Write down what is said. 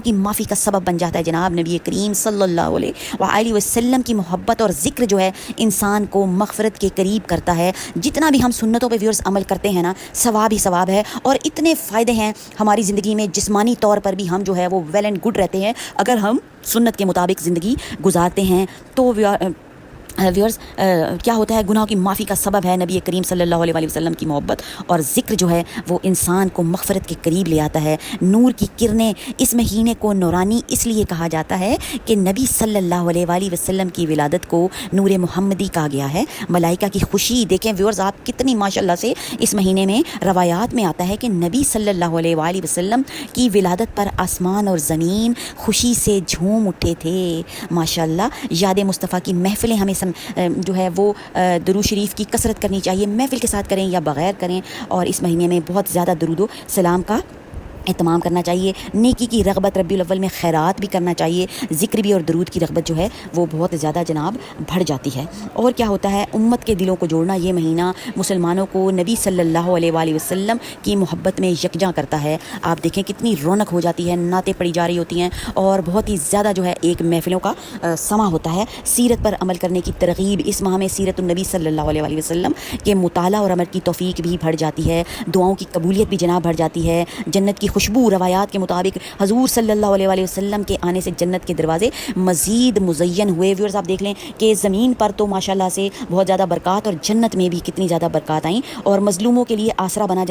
کی معافی کا سبب بن جاتا ہے. جناب نبی کریم صلی اللہ علیہ وآلہ وسلم کی محبت اور ذکر جو ہے انسان کو مغفرت کے قریب کرتا ہے. جتنا بھی ہم سنتوں پہ ویورز عمل کرتے ہیں نا، ثواب ہی ثواب ہے، اور اتنے فائدے ہیں ہماری زندگی میں. جسمانی طور پر بھی ہم جو ہے وہ ویل اینڈ گڈ رہتے ہیں اگر ہم سنت کے مطابق زندگی گزارتے ہیں. تو ویورز کیا ہوتا ہے، گناہوں کی معافی کا سبب ہے نبی کریم صلی اللہ علیہ وسلم کی محبت اور ذکر جو ہے وہ انسان کو مغفرت کے قریب لے آتا ہے. نور کی کرنیں. اس مہینے کو نورانی اس لیے کہا جاتا ہے کہ نبی صلی اللہ علیہ وآلہ وسلم کی ولادت کو نور محمدی کہا گیا ہے. ملائکہ کی خوشی دیکھیں ویورز، آپ کتنی ماشاءاللہ سے اس مہینے میں روایات میں آتا ہے کہ نبی صلی اللہ علیہ وآلہ وسلم کی ولادت پر آسمان اور زمین خوشی سے جھوم اٹھے تھے. ماشاءاللہ یاد مصطفیٰ کی محفلیں ہمیں جو ہے وہ درود شریف کی کثرت کرنی چاہیے، محفل کے ساتھ کریں یا بغیر کریں، اور اس مہینے میں بہت زیادہ درود و سلام کا اہتمام کرنا چاہیے. نیکی کی رغبت ربیع الاول میں خیرات بھی کرنا چاہیے. ذکر بھی اور درود کی رغبت جو ہے وہ بہت زیادہ جناب بڑھ جاتی ہے. اور کیا ہوتا ہے، امت کے دلوں کو جوڑنا. یہ مہینہ مسلمانوں کو نبی صلی اللہ علیہ وآلہ وسلم کی محبت میں یکجاں کرتا ہے. آپ دیکھیں کتنی رونق ہو جاتی ہے، نعتیں پڑھی جا رہی ہوتی ہیں اور بہت ہی زیادہ جو ہے ایک محفلوں کا سما ہوتا ہے. سیرت پر عمل کرنے کی ترغیب. اس ماہ میں سیرت النبی صلی اللہ علیہ وآلہ وسلم کے مطالعہ اور عمل کی توفیق بھی بڑھ جاتی ہے. دعاؤں کی قبولیت بھی جناب بڑھ جاتی ہے. جنت کی خوشبو. روایات کے مطابق حضور صلی اللہ علیہ وآلہ وسلم کے آنے سے جنت کے دروازے مزید مزین ہوئے. ویورز آپ دیکھ لیں کہ زمین پر تو ماشاءاللہ سے بہت زیادہ برکات، اور جنت میں بھی کتنی زیادہ برکات آئیں اور مظلوموں کے لیے آسرا بنا. جیسے